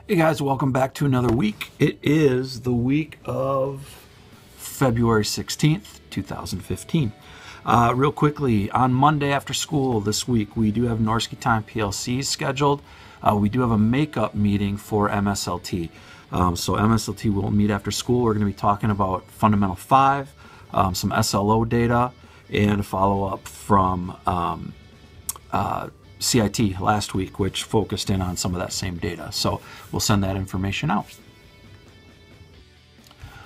Hey guys, welcome back to another week. It is the week of February 16th, 2015. Real quickly, on Monday after school this week, we do have Norski Time PLCs scheduled. We do have a makeup meeting for MSLT. So MSLT will meet after school. We're going to be talking about Fundamental 5, some SLO data, and a follow-up from CIT last week, which focused in on some of that same data. So we'll send that information out.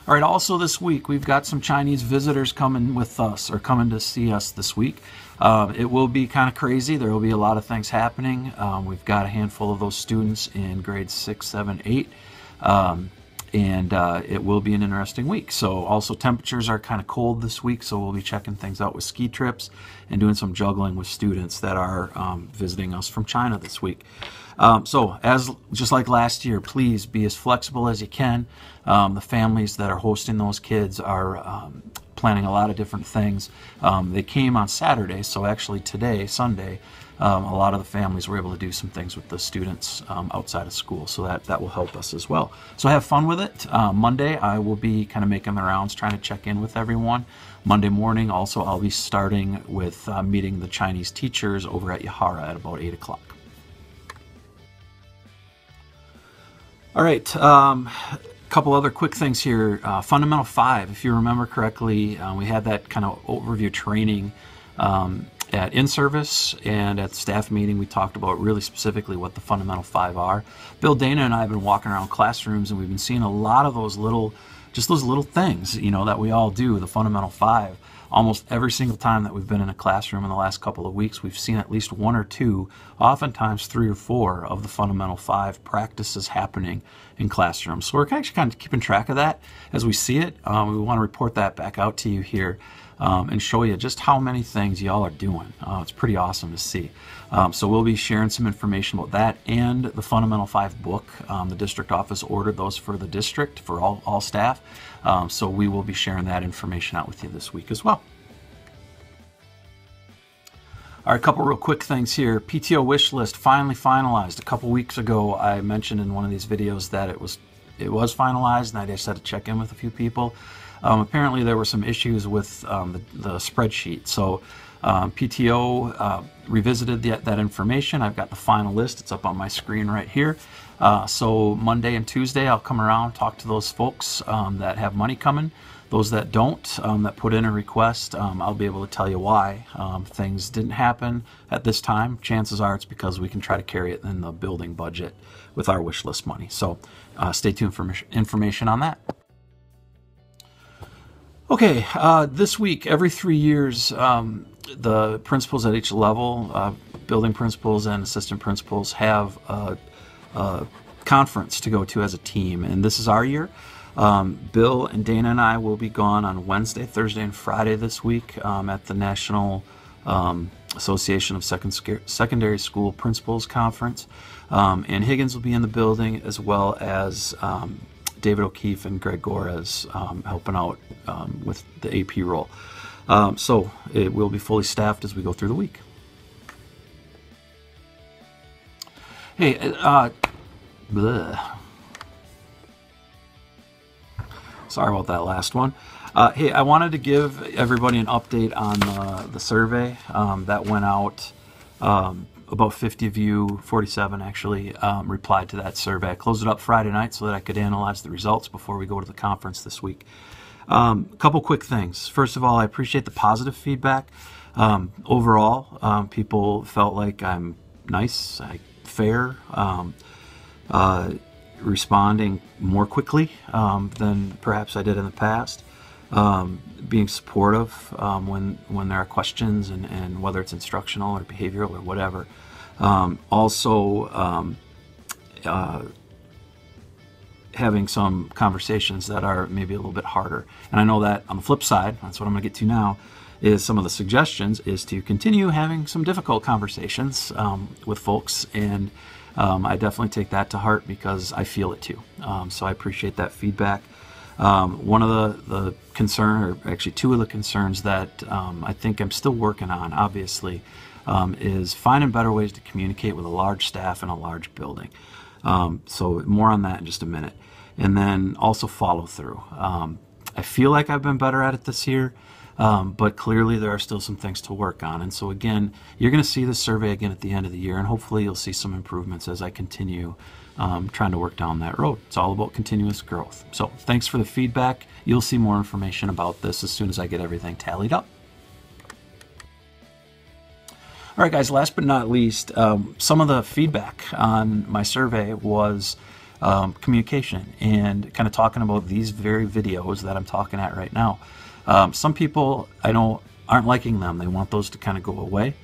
All right, also this week, we've got some Chinese visitors coming with us, or coming to see us this week. It will be kind of crazy. There will be a lot of things happening. We've got a handful of those students in grades 6, 7, 8. And it will be an interesting week. So also temperatures are kind of cold this week, so we'll be checking things out with ski trips and doing some juggling with students that are visiting us from China this week. So just like last year, please be as flexible as you can. The families that are hosting those kids are planning a lot of different things. They came on Saturday, so actually today, Sunday, a lot of the families were able to do some things with the students outside of school, so that will help us as well. So have fun with it. Monday, I will be kind of making the rounds, trying to check in with everyone. Monday morning, also, I'll be starting with meeting the Chinese teachers over at Yahara at about 8 o'clock. All right, couple other quick things here. Fundamental 5, if you remember correctly, we had that kind of overview training at in-service, and at the staff meeting we talked about really specifically what the Fundamental 5 are. Bill, Dana, and I have been walking around classrooms, and we've been seeing a lot of those little things, you know, that we all do, the Fundamental 5. Almost every single time that we've been in a classroom in the last couple of weeks, we've seen at least 1 or 2, oftentimes 3 or 4 of the Fundamental 5 practices happening in classrooms. So we're actually kind of keeping track of that as we see it. We want to report that back out to you here and show you just how many things y'all are doing. It's pretty awesome to see. So we'll be sharing some information about that and the Fundamental 5 book. The district office ordered those for the district, for all staff. So we will be sharing that information out with you this week as well. All right, a couple real quick things here. PTO wish list finally finalized. A couple weeks ago, I mentioned in one of these videos that it was finalized, and I just had to check in with a few people. Apparently, there were some issues with the spreadsheet. So PTO revisited that information. I've got the final list. It's up on my screen right here. So Monday and Tuesday, I'll come around, talk to those folks that have money coming. Those that don't, that put in a request, I'll be able to tell you why things didn't happen at this time. Chances are it's because we can try to carry it in the building budget with our wish list money. So stay tuned for information on that. Okay, this week, every 3 years, the principals at each level, building principals and assistant principals, have a conference to go to as a team, and this is our year. Bill and Dana and I will be gone on Wednesday, Thursday, and Friday this week at the National Association of Secondary School Principals Conference. And Higgins will be in the building, as well as David O'Keefe and Greg Gorez helping out with the AP role. So it will be fully staffed as we go through the week. Hey, sorry about that last one. Hey, I wanted to give everybody an update on the survey that went out. About 50 of you, 47 actually, replied to that survey. I closed it up Friday night so that I could analyze the results before we go to the conference this week. A couple quick things. First of all, I appreciate the positive feedback. Overall, people felt like I'm nice, fair, responding more quickly than perhaps I did in the past, being supportive when there are questions, and whether it's instructional or behavioral or whatever. Also having some conversations that are maybe a little bit harder. And I know that on the flip side, that's what I'm going to get to now, is some of the suggestions is to continue having some difficult conversations with folks, and I definitely take that to heart because I feel it too. So I appreciate that feedback. One of the concern, or actually 2 of the concerns that I think I'm still working on, obviously, is finding better ways to communicate with a large staff in a large building. So more on that in just a minute. And then also follow through. I feel like I've been better at it this year, but clearly there are still some things to work on. And so again, you're going to see the survey again at the end of the year, and hopefully you'll see some improvements as I continue trying to work down that road. It's all about continuous growth. So thanks for the feedback. You'll see more information about this as soon as I get everything tallied up. All right, guys, last but not least, some of the feedback on my survey was communication and kind of talking about these very videos that I'm talking at right now. Some people I know aren't liking them. They want those to kind of go away.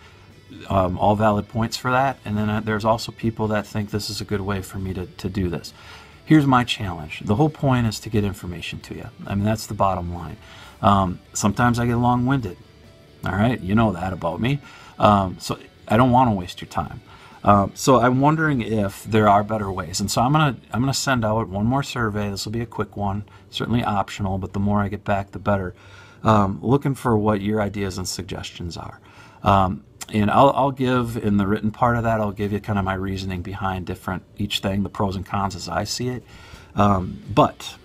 All valid points for that. And then there's also people that think this is a good way for me to do this. Here's my challenge. The whole point is to get information to you. I mean, that's the bottom line. Sometimes I get long-winded. All right, you know that about me. So I don't want to waste your time. So I'm wondering if there are better ways, and so I'm gonna send out one more survey. This will be a quick one, certainly optional, but the more I get back, the better. Looking for what your ideas and suggestions are, and I'll give in the written part of that. I'll give you kind of my reasoning behind each thing, the pros and cons as I see it. But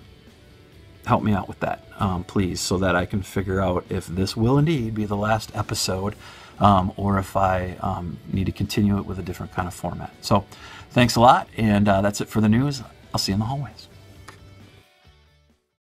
help me out with that, please, so that I can figure out if this will indeed be the last episode. Or if I need to continue it with a different kind of format. So thanks a lot, and that's it for the news. I'll see you in the hallways.